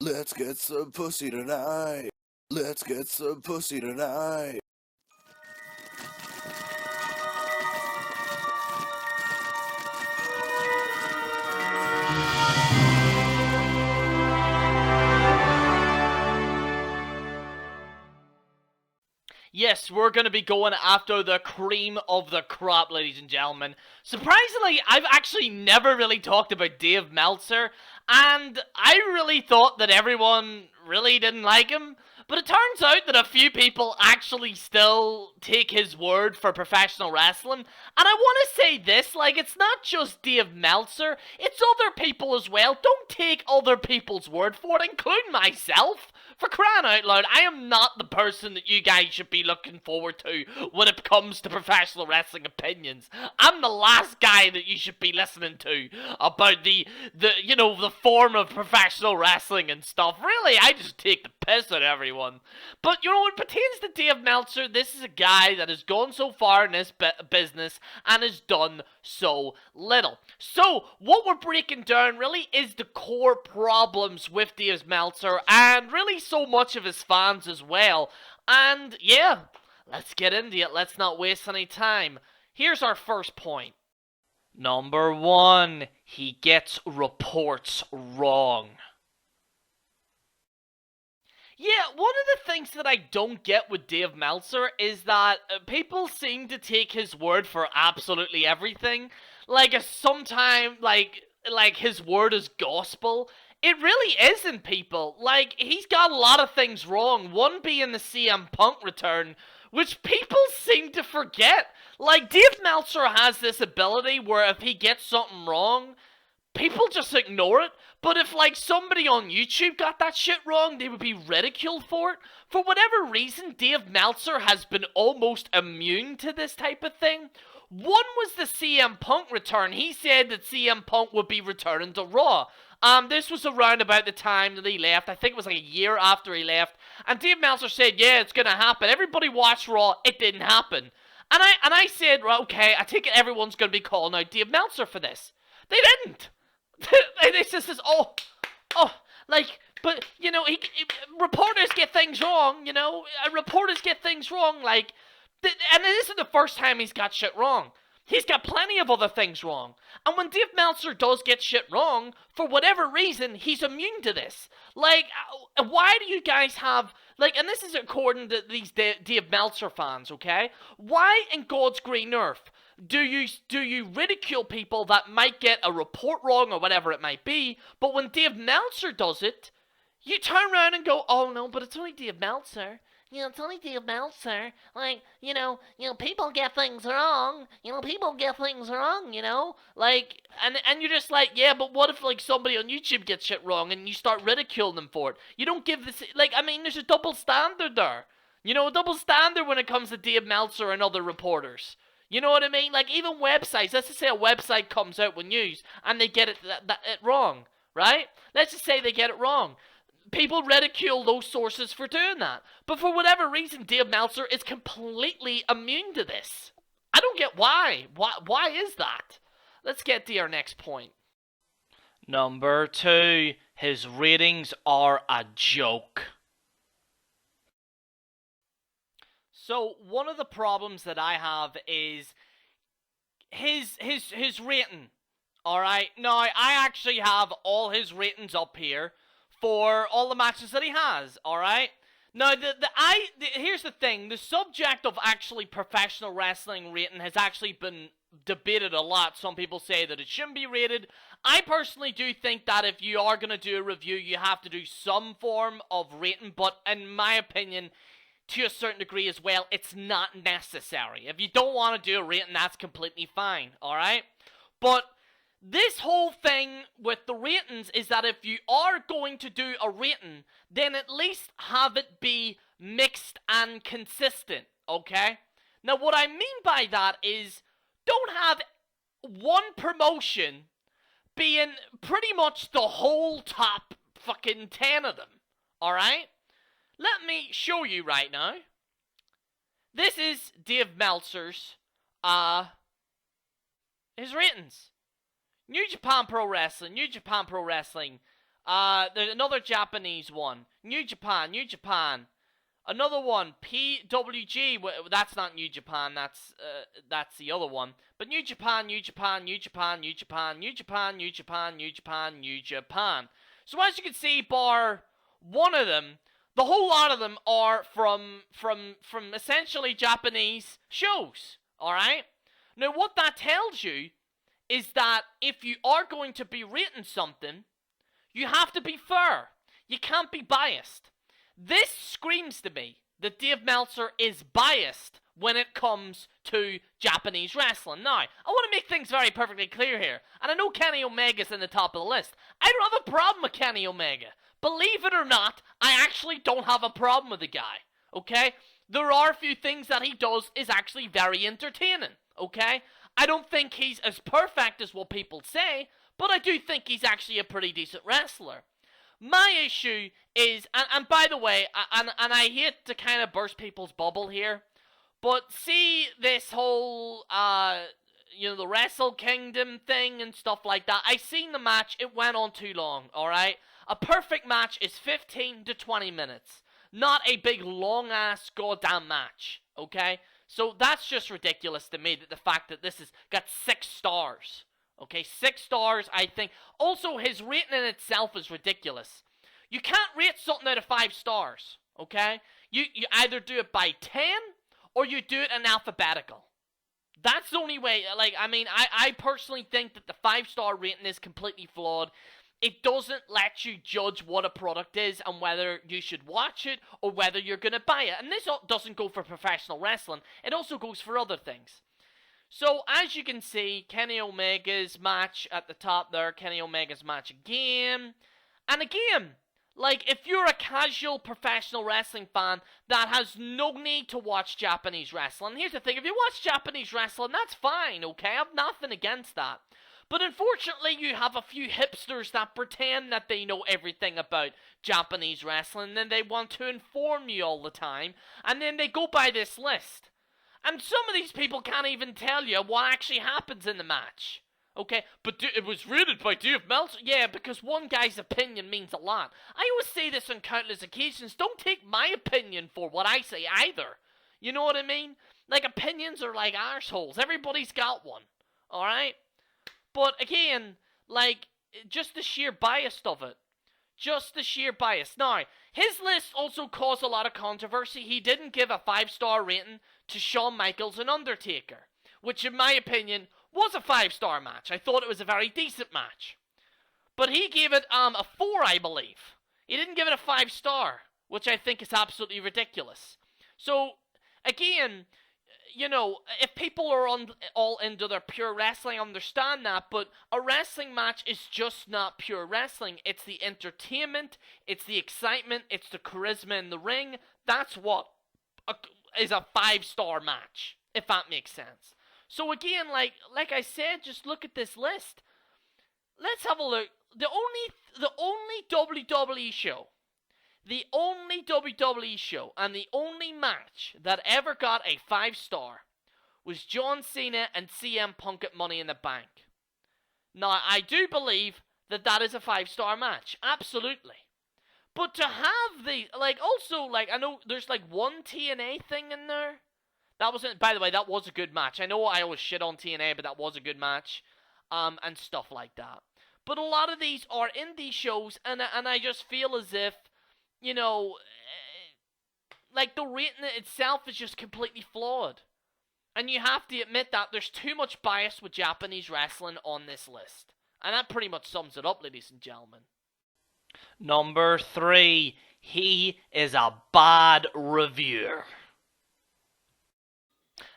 Let's get some pussy tonight. Let's get some pussy tonight. Yes, we're going to be going after the cream of the crop, ladies and gentlemen. Surprisingly, I've actually never really talked about Dave Meltzer, and I really thought that everyone really didn't like him. But it turns out that a few people actually still take his word for professional wrestling. And I want to say this, like, it's not just Dave Meltzer, it's other people as well. Don't take other people's word for it, including myself. For crying out loud, I am not the person that you guys should be looking forward to when it comes to professional wrestling opinions. I'm the last guy that you should be listening to about the form of professional wrestling and stuff. Really, I just take the piss out of everyone. But, you know, when it pertains to Dave Meltzer, this is a guy that has gone so far in this business and has done so little. So, what we're breaking down really is the core problems with Dave Meltzer and really so much of his fans as well. And, yeah, let's get into it. Let's not waste any time. Here's our first point. Number 1, he gets reports wrong. Yeah, one of the things that I don't get with Dave Meltzer is that people seem to take his word for absolutely everything. Like, sometimes, like his word is gospel. It really isn't, people. Like, he's got a lot of things wrong. One being the CM Punk return, which people seem to forget. Like, Dave Meltzer has this ability where if he gets something wrong, people just ignore it. But if, like, somebody on YouTube got that shit wrong, they would be ridiculed for it. For whatever reason, Dave Meltzer has been almost immune to this type of thing. One was the CM Punk return. He said that CM Punk would be returning to Raw. This was around about the time that he left. I think it was like a year after he left. And Dave Meltzer said, yeah, it's going to happen. Everybody watched Raw. It didn't happen. And I said, well, okay, I think everyone's going to be calling out Dave Meltzer for this. They didn't. They just says, but, you know, reporters get things wrong, you know, reporters get things wrong, like, and it isn't the first time he's got shit wrong. He's got plenty of other things wrong. And when Dave Meltzer does get shit wrong, for whatever reason, he's immune to this. Like, why do you guys have, like, and this is according to these Dave Meltzer fans, okay? Why in God's green earth do you ridicule people that might get a report wrong or whatever it might be, but when Dave Meltzer does it, you turn around and go, oh no, but it's only Dave Meltzer. You know, it's only Dave Meltzer. Like, you know, people get things wrong. You know, people get things wrong, you know? Like, and you're just like, yeah, but what if, like, somebody on YouTube gets shit wrong and you start ridiculing them for it? You don't give this, like, I mean, there's a double standard there. You know, a double standard when it comes to Dave Meltzer and other reporters. You know what I mean? Like, even websites, let's just say a website comes out with news and they get it wrong, right? Let's just say they get it wrong. People ridicule those sources for doing that. But for whatever reason, Dave Meltzer is completely immune to this. I don't get why. Why is that? Let's get to our next point. Number 2, his ratings are a joke. So, one of the problems that I have is his rating. Alright, now I actually have all his ratings up here for all the matches that he has, alright? Now, here's the thing, the subject of actually professional wrestling rating has actually been debated a lot. Some people say that it shouldn't be rated. I personally do think that if you are going to do a review, you have to do some form of rating, but in my opinion, to a certain degree as well, it's not necessary. If you don't want to do a rating, that's completely fine, alright? But this whole thing with the ratings is that if you are going to do a rating, then at least have it be mixed and consistent, okay? Now, what I mean by that is, don't have one promotion being pretty much the whole top fucking 10 of them, alright? Let me show you right now. This is Dave Meltzer's, his ratings. New Japan Pro Wrestling, There's another Japanese one. New Japan. Another one, PWG. That's not New Japan. That's the other one. But New Japan. So as you can see, bar one of them, the whole lot of them are from essentially Japanese shows. All right. Now, what that tells you is that if you are going to be rating something, you have to be fair. You can't be biased. This screams to me that Dave Meltzer is biased when it comes to Japanese wrestling. Now, I want to make things very perfectly clear here. And I know Kenny Omega's in the top of the list. I don't have a problem with Kenny Omega. Believe it or not, I actually don't have a problem with the guy. Okay? There are a few things that he does is actually very entertaining. Okay? I don't think he's as perfect as what people say, but I do think he's actually a pretty decent wrestler. My issue is, and by the way, and I hate to kind of burst people's bubble here, but see this whole, the Wrestle Kingdom thing and stuff like that. I seen the match, it went on too long, alright? A perfect match is 15 to 20 minutes, not a big long-ass goddamn match, okay? So that's just ridiculous to me, that the fact that this has got 6 stars. Okay, 6 stars, I think. Also, his rating in itself is ridiculous. You can't rate something out of 5 stars, okay? You either do it by 10, or you do it in alphabetical. That's the only way. I personally think that the 5-star rating is completely flawed. It doesn't let you judge what a product is and whether you should watch it or whether you're going to buy it. And this doesn't go for professional wrestling. It also goes for other things. So, as you can see, Kenny Omega's match at the top there, Kenny Omega's match again. And again, if you're a casual professional wrestling fan that has no need to watch Japanese wrestling, here's the thing, if you watch Japanese wrestling, that's fine, okay? I have nothing against that. But unfortunately, you have a few hipsters that pretend that they know everything about Japanese wrestling, and then they want to inform you all the time, and then they go by this list. And some of these people can't even tell you what actually happens in the match. Okay, but it was rated by Dave Meltzer. Yeah, because one guy's opinion means a lot. I always say this on countless occasions. Don't take my opinion for what I say either. You know what I mean? Opinions are like arseholes. Everybody's got one. Alright? But again, just the sheer bias of it. Just the sheer bias. Now, his list also caused a lot of controversy. He didn't give a 5-star rating to Shawn Michaels and Undertaker, which in my opinion was a 5-star match. I thought it was a very decent match. But he gave it a 4, I believe. He didn't give it a 5-star, which I think is absolutely ridiculous. So, again, if people are all into their pure wrestling, I understand that, but a wrestling match is just not pure wrestling. It's the entertainment, it's the excitement, it's the charisma in the ring. That's what is a 5-star match, if that makes sense. So again, like I said, just look at this list. Let's have a look. The only WWE show and the only match that ever got a 5-star was John Cena and CM Punk at Money in the Bank. Now, I do believe that is a 5-star match. Absolutely. But to have I know there's one TNA thing in there. That wasn't, by the way, that was a good match. I know I always shit on TNA, but that was a good match. And stuff like that. But a lot of these are indie shows, and I just feel as if, the rating itself is just completely flawed. And you have to admit that there's too much bias with Japanese wrestling on this list. And that pretty much sums it up, ladies and gentlemen. Number 3, he is a bad reviewer.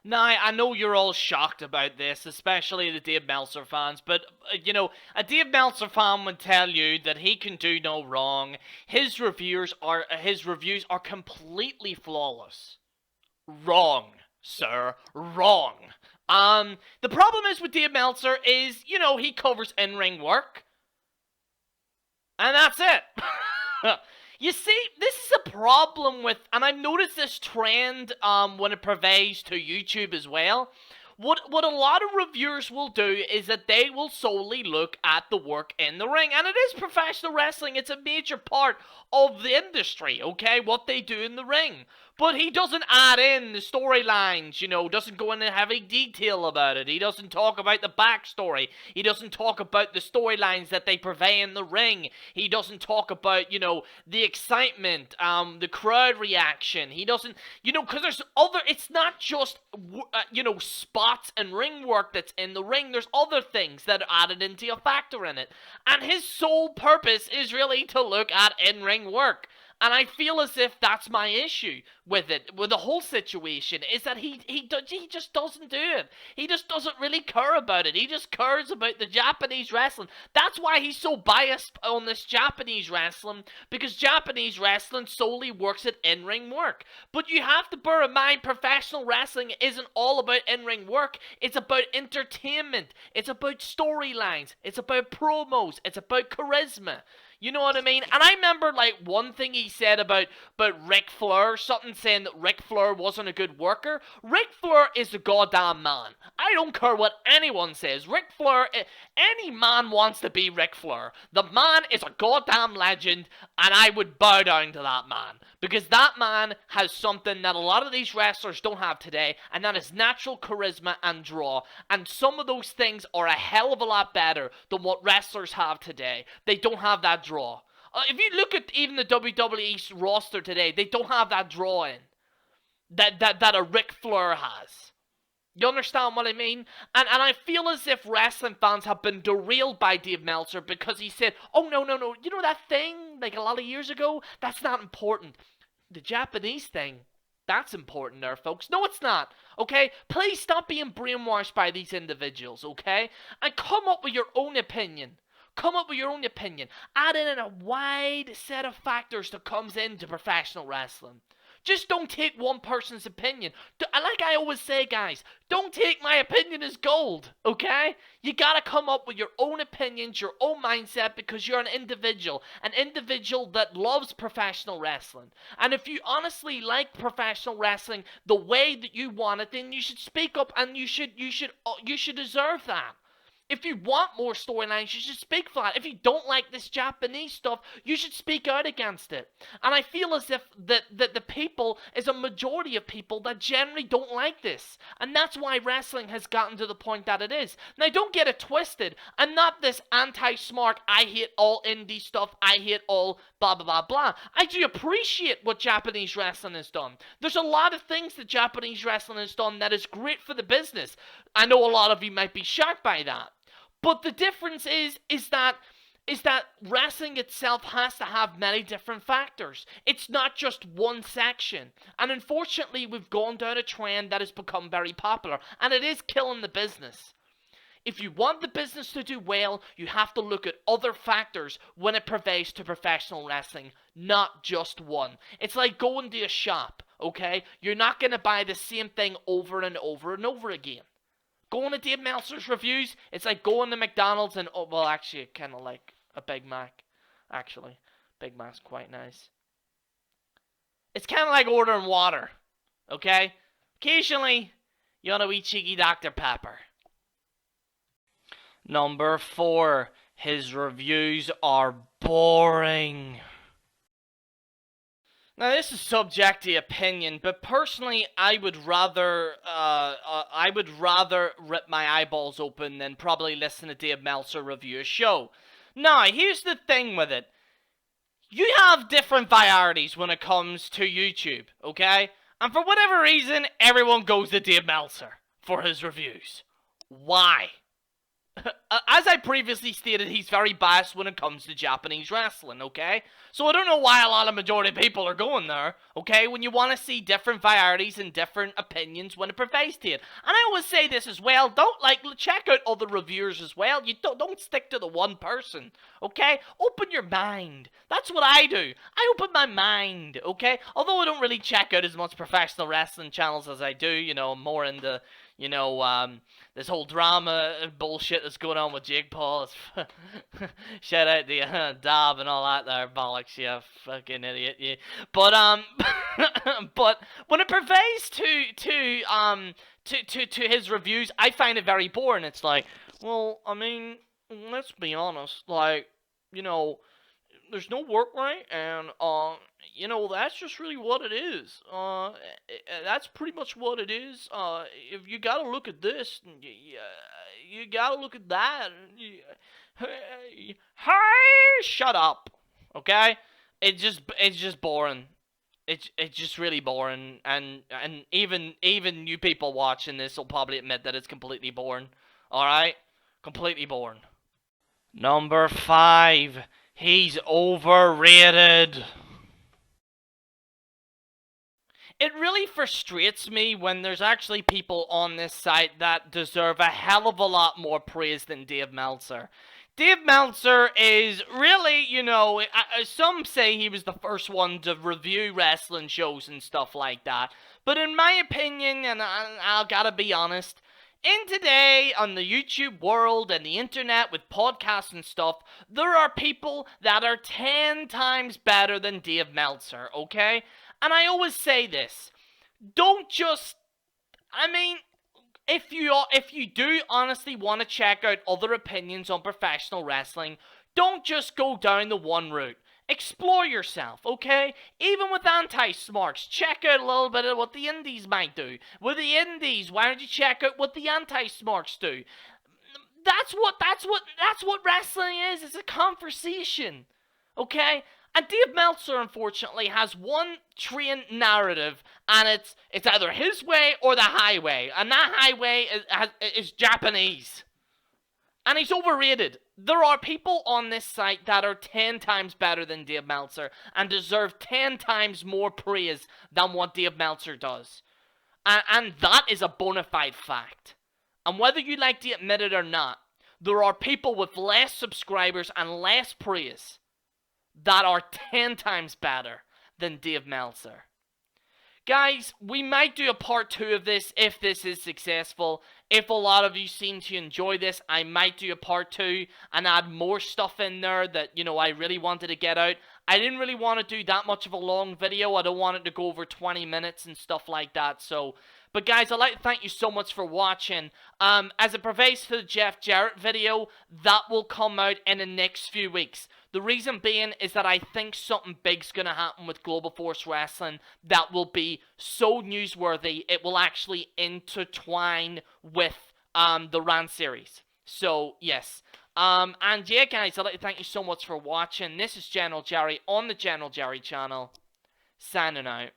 Now, I know you're all shocked about this, especially the Dave Meltzer fans, but, a Dave Meltzer fan would tell you that he can do no wrong. His reviews are completely flawless. Wrong, sir. Wrong. The problem is with Dave Meltzer is, he covers in-ring work. And that's it. You see, this is a problem with, and I've noticed this trend when it pervades to YouTube as well. What a lot of reviewers will do is that they will solely look at the work in the ring. And it is professional wrestling. It's a major part of the industry, okay? What they do in the ring. But he doesn't add in the storylines, you know, doesn't go into heavy detail about it. He doesn't talk about the backstory. He doesn't talk about the storylines that they purvey in the ring. He doesn't talk about, you know, the excitement, the crowd reaction. He doesn't, you know, because there's other, it's not just, you know, spots and ring work that's in the ring. There's other things that are added into a factor in it. And his sole purpose is really to look at in-ring work. And I feel as if that's my issue with it, with the whole situation, is that he just doesn't do it. He just doesn't really care about it. He just cares about the Japanese wrestling. That's why he's so biased on this Japanese wrestling, because Japanese wrestling solely works at in-ring work. But you have to bear in mind, professional wrestling isn't all about in-ring work. It's about entertainment. It's about storylines. It's about promos. It's about charisma. You know what I mean? And I remember, like, one thing he said about Ric Flair, something saying that Ric Flair wasn't a good worker. Ric Flair is a goddamn man. I don't care what anyone says. Ric Flair, any man wants to be Ric Flair. The man is a goddamn legend, and I would bow down to that man. Because that man has something that a lot of these wrestlers don't have today, and that is natural charisma and draw. And some of those things are a hell of a lot better than what wrestlers have today. They don't have that draw. If you look at even the WWE roster today, they don't have that draw in that a Ric Flair has. You understand what I mean? And I feel as if wrestling fans have been derailed by Dave Meltzer because he said, oh, no, you know that thing, like a lot of years ago? That's not important. The Japanese thing, that's important there, folks. No, it's not, okay? Please stop being brainwashed by these individuals, okay? And come up with your own opinion. Come up with your own opinion. Add in a wide set of factors that comes into professional wrestling. Just don't take one person's opinion. Like I always say, guys, don't take my opinion as gold, okay? You gotta come up with your own opinions, your own mindset, because you're an individual that loves professional wrestling. And if you honestly like professional wrestling the way that you want it, then you should speak up, and you should deserve that. If you want more storylines, you should speak for that. If you don't like this Japanese stuff, you should speak out against it. And I feel as if that the people is a majority of people that generally don't like this. And that's why wrestling has gotten to the point that it is. Now, don't get it twisted. I'm not this anti-smart, I hate all indie stuff, I hate all blah, blah, blah, blah. I do appreciate what Japanese wrestling has done. There's a lot of things that Japanese wrestling has done that is great for the business. I know a lot of you might be shocked by that. But the difference is that wrestling itself has to have many different factors. It's not just one section. And unfortunately, we've gone down a trend that has become very popular. And it is killing the business. If you want the business to do well, you have to look at other factors when it pervades to professional wrestling, not just one. It's like going to a shop, okay? You're not going to buy the same thing over and over and over again. Going to Dave Meltzer's reviews, it's like going to McDonald's and, oh, well, actually, kind of like a Big Mac. Actually, Big Mac's quite nice. It's kind of like ordering water, okay? Occasionally, you want to eat cheeky Dr. Pepper. Number 4, his reviews are boring. Now, this is subject to opinion, but personally, I would rather rip my eyeballs open than probably listen to Dave Meltzer review a show. Now, here's the thing with it. You have different priorities when it comes to YouTube, okay? And for whatever reason, everyone goes to Dave Meltzer for his reviews. Why? As I previously stated, he's very biased when it comes to Japanese wrestling, okay? So I don't know why a lot of majority of people are going there, okay? When you want to see different varieties and different opinions when it pervades to it. And I always say this as well, check out other reviewers as well. You don't stick to the one person, okay? Open your mind. That's what I do. I open my mind, okay? Although I don't really check out as much professional wrestling channels as I do, you know, more in the, you know, this whole drama bullshit that's going on with Jake Paul. Shout out to Dab and all that there, bollocks, you fucking idiot, you. But but when it pervades to his reviews, I find it very boring. It's like, well, I mean, let's be honest, like, you know, there's no work rate, and you know, that's just really what it is. That's pretty much what it is. If you gotta look at this, you gotta look at that. Hey, shut up, okay? It's just boring. It's just really boring, and even you people watching this will probably admit that it's completely boring. All right, completely boring. Number 5. He's overrated. It really frustrates me when there's actually people on this site that deserve a hell of a lot more praise than Dave Meltzer. Dave Meltzer is really, you know, some say he was the first one to review wrestling shows and stuff like that. But in my opinion, and I'll gotta be honest, in today, on the YouTube world and the internet with podcasts and stuff, there are people that are 10 times better than Dave Meltzer, okay? And I always say this, don't just, I mean, if you do honestly want to check out other opinions on professional wrestling, don't just go down the one route. Explore yourself, okay? Even with anti-smarks, check out a little bit of what the indies might do. With the indies, why don't you check out what the anti-smarks do? That's what wrestling is. It's a conversation, okay? And Dave Meltzer, unfortunately, has one train narrative, and it's either his way or the highway, and that highway is Japanese. And he's overrated. There are people on this site that are 10 times better than Dave Meltzer and deserve 10 times more praise than what Dave Meltzer does. And that is a bona fide fact. And whether you like to admit it or not, there are people with less subscribers and less praise that are 10 times better than Dave Meltzer. Guys, we might do a part 2 of this if this is successful. If a lot of you seem to enjoy this, I might do a part 2 and add more stuff in there that, you know, I really wanted to get out. I didn't really want to do that much of a long video. I don't want it to go over 20 minutes and stuff like that. So, but guys, I'd like to thank you so much for watching. As it pertains to the Jeff Jarrett video, that will come out in the next few weeks. The reason being is that I think something big's going to happen with Global Force Wrestling that will be so newsworthy, it will actually intertwine with the Rant series. So, yes. And yeah, guys, I'd like to thank you so much for watching. This is General Jerry on the General Jerry channel. Signing out.